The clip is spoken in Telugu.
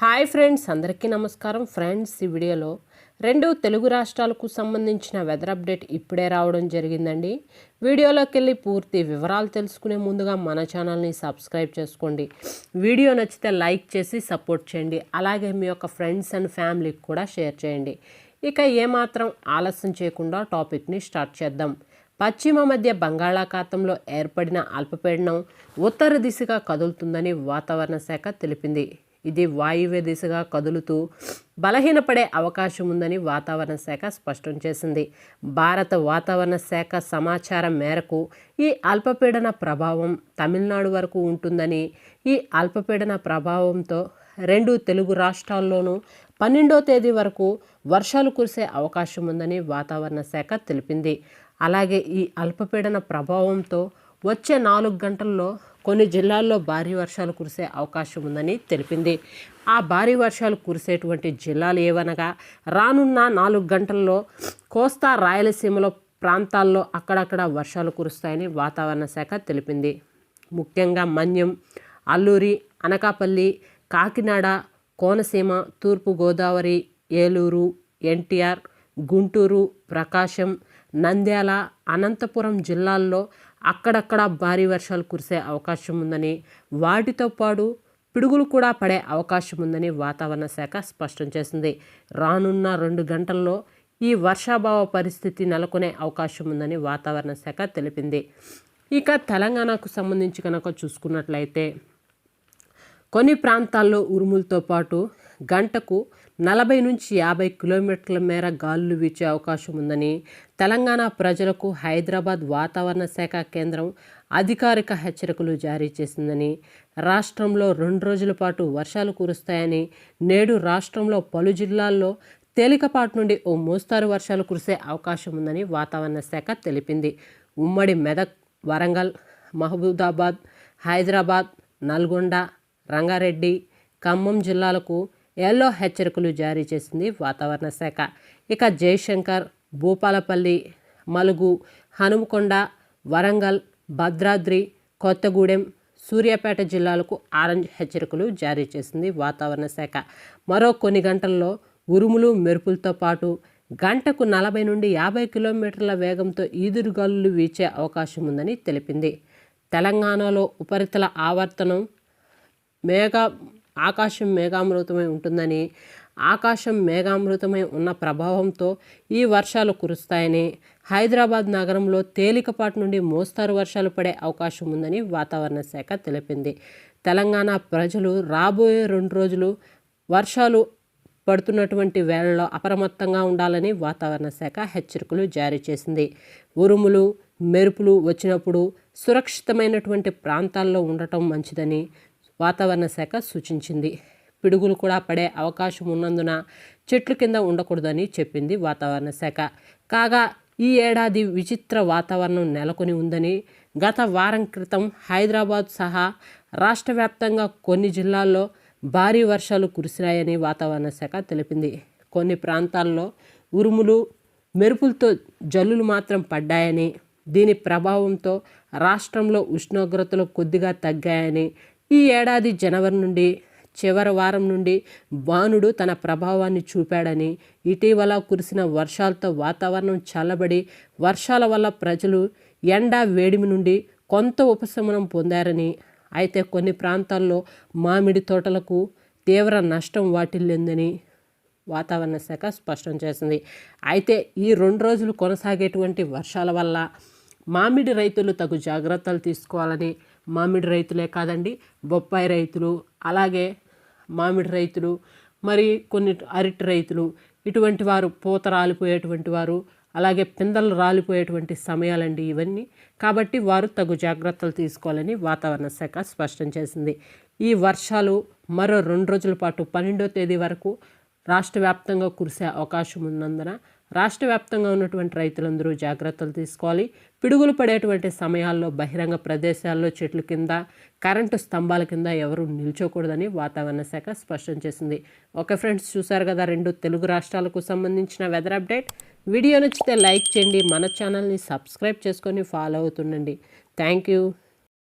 హాయ్ ఫ్రెండ్స్, అందరికీ నమస్కారం. ఫ్రెండ్స్, ఈ వీడియోలో రెండు తెలుగు రాష్ట్రాలకు సంబంధించిన వెదర్ అప్డేట్ ఇప్పుడే రావడం జరిగిందండి. వీడియోలోకి వెళ్ళి పూర్తి వివరాలు తెలుసుకునే ముందుగా మన ఛానల్ని సబ్స్క్రైబ్ చేసుకోండి. వీడియో నచ్చితే లైక్ చేసి సపోర్ట్ చేయండి. అలాగే మీ యొక్క ఫ్రెండ్స్ అండ్ ఫ్యామిలీకి కూడా షేర్ చేయండి. ఇక ఏమాత్రం ఆలస్యం చేయకుండా టాపిక్ని స్టార్ట్ చేద్దాం. పశ్చిమ మధ్య బంగాళాఖాతంలో ఏర్పడిన అల్పపీడనం ఉత్తర దిశగా కదులుతుందని వాతావరణ శాఖ తెలిపింది. ఇది వాయువ్య దిశగా కదులుతూ బలహీనపడే అవకాశం ఉందని వాతావరణ శాఖ స్పష్టం చేసింది. భారత వాతావరణ శాఖ సమాచారం మేరకు ఈ అల్పపీడన ప్రభావం తమిళనాడు వరకు ఉంటుందని, ఈ అల్పపీడన ప్రభావంతో రెండు తెలుగు రాష్ట్రాల్లోనూ 12వ తేదీ వరకు వర్షాలు కురిసే అవకాశం ఉందని వాతావరణ శాఖ తెలిపింది. అలాగే ఈ అల్పపీడన ప్రభావంతో వచ్చే 4 గంటల్లో కొన్ని జిల్లాల్లో భారీ వర్షాలు కురిసే అవకాశం ఉందని తెలిపింది. ఆ భారీ వర్షాలు కురిసేటువంటి జిల్లాలు ఏవనగా రానున్న 4 గంటల్లో కోస్తా రాయలసీమలో ప్రాంతాల్లో అక్కడక్కడ వర్షాలు కురుస్తాయని వాతావరణ శాఖ తెలిపింది. ముఖ్యంగా మన్యం, అల్లూరి, అనకాపల్లి, కాకినాడ, కోనసీమ, తూర్పుగోదావరి, ఏలూరు, ఎన్టీఆర్, గుంటూరు, ప్రకాశం, నంద్యాల, అనంతపురం జిల్లాల్లో అక్కడక్కడ భారీ వర్షాలు కురిసే అవకాశం ఉందని, వాటితో పాటు పిడుగులు కూడా పడే అవకాశం ఉందని వాతావరణ శాఖ స్పష్టం చేసింది. రానున్న 2 గంటల్లో ఈ వర్షాభావ పరిస్థితి నెలకొనే అవకాశం ఉందని వాతావరణ శాఖ తెలిపింది. ఇక తెలంగాణకు సంబంధించి కనుక చూసుకున్నట్లయితే కొన్ని ప్రాంతాల్లో ఉరుములతో పాటు గంటకు 40 నుంచి 50 కిలోమీటర్ల మేర గాలులు వీచే అవకాశం ఉందని తెలంగాణ ప్రజలకు హైదరాబాద్ వాతావరణ శాఖ కేంద్రం అధికారిక హెచ్చరికలు జారీ చేసిందని, రాష్ట్రంలో 2 రోజుల పాటు వర్షాలు కురుస్తాయని, నేడు రాష్ట్రంలో పలు జిల్లాల్లో తేలికపాటి నుండి ఓ మోస్తారు వర్షాలు కురిసే అవకాశం ఉందని వాతావరణ శాఖ తెలిపింది. ఉమ్మడి మెదక్, వరంగల్, మహబూబాబాద్, హైదరాబాద్, నల్గొండ, రంగారెడ్డి, ఖమ్మం జిల్లాలకు ఎల్లో హెచ్చరికలు జారీ చేసింది వాతావరణ శాఖ. ఇక జయశంకర్, భూపాలపల్లి, మలుగు, హనుమకొండ, వరంగల్, భద్రాద్రి, కొత్తగూడెం, సూర్యాపేట జిల్లాలకు ఆరెంజ్ హెచ్చరికలు జారీ చేసింది వాతావరణ శాఖ. మరో కొన్ని గంటల్లో ఉరుములు, మెరుపులతో పాటు గంటకు 40 నుండి 50 కిలోమీటర్ల వేగంతో ఈదురుగాలులు వీచే అవకాశం ఉందని తెలిపింది. తెలంగాణలో ఉపరితల ఆవర్తనం ఆకాశం మేఘామృతమై ఉంటుందని, ఆకాశం మేఘామృతమై ఉన్న ప్రభావంతో ఈ వర్షాలు కురుస్తాయని, హైదరాబాద్ నగరంలో తేలికపాటి నుండి మోస్తారు వర్షాలు పడే అవకాశం ఉందని వాతావరణ శాఖ తెలిపింది. తెలంగాణ ప్రజలు రాబోయే 2 రోజులు వర్షాలు పడుతున్నటువంటి వేళల్లో అప్రమత్తంగా ఉండాలని వాతావరణ శాఖ హెచ్చరికలు జారీ చేసింది. ఉరుములు, మెరుపులు వచ్చినప్పుడు సురక్షితమైనటువంటి ప్రాంతాల్లో ఉండటం మంచిదని వాతావరణ శాఖ సూచించింది. పిడుగులు కూడా పడే అవకాశం ఉన్నందున చెట్ల కింద ఉండకూడదని చెప్పింది వాతావరణ శాఖ. కాగా ఈ ఏడాది విచిత్ర వాతావరణం నెలకొని ఉందని, గత వారం క్రితం హైదరాబాద్ సహా రాష్ట్ర వ్యాప్తంగా కొన్ని జిల్లాల్లో భారీ వర్షాలు కురిశాయని వాతావరణ శాఖ తెలిపింది. కొన్ని ప్రాంతాల్లో ఉరుములు, మెరుపులతో జల్లులు మాత్రం పడ్డాయని, దీని ప్రభావంతో రాష్ట్రంలో ఉష్ణోగ్రతలు కొద్దిగా తగ్గాయని, ఈ ఏడాది జనవరి నుండి చివరి వారం నుండి బాణుడు తన ప్రభావాన్ని చూపాడని, ఇటీవల కురిసిన వర్షాలతో వాతావరణం చల్లబడి వర్షాల వల్ల ప్రజలు ఎండ, వేడిమి నుండి కొంత ఉపశమనం పొందారని, అయితే కొన్ని ప్రాంతాల్లో మామిడి తోటలకు తీవ్ర నష్టం వాటిల్లిందని వాతావరణ శాఖ స్పష్టం చేసింది. అయితే ఈ 2 రోజులు కొనసాగేటువంటి వర్షాల వల్ల మామిడి రైతులు తగు జాగ్రత్తలు తీసుకోవాలని, మామిడి రైతులే కాదండి, బొప్పాయి రైతులు, అలాగే మామిడి రైతులు, మరి కొన్ని అరటి రైతులు, ఇటువంటి వారు పూత రాలిపోయేటువంటి వారు, అలాగే పిందలు రాలిపోయేటువంటి సమయాలండి ఇవన్నీ. కాబట్టి వారు తగు జాగ్రత్తలు తీసుకోవాలని వాతావరణ శాఖ స్పష్టం చేసింది. ఈ వర్షాలు మరో 2 రోజుల పాటు 12వ తేదీ వరకు రాష్ట్ర వ్యాప్తంగా కురిసే అవకాశం ఉన్నందున రాష్ట్ర వ్యాప్తంగా ఉన్నటువంటి రైతులందరూ జాగ్రత్తలు తీసుకోవాలి. పిడుగులు పడేటువంటి సమయాల్లో బహిరంగ ప్రదేశాల్లో చెట్ల కింద, కరెంటు స్తంభాల కింద ఎవరు నిల్చోకూడదని వాతావరణ శాఖ స్పష్టం చేసింది. ఓకే ఫ్రెండ్స్, చూసారు కదా 2 తెలుగు రాష్ట్రాలకు సంబంధించిన వెదర్ అప్డేట్. వీడియో నచ్చితే లైక్ చేయండి, మన ఛానల్ని సబ్స్క్రైబ్ చేసుకొని ఫాలో అవుతుండండి. Thank you.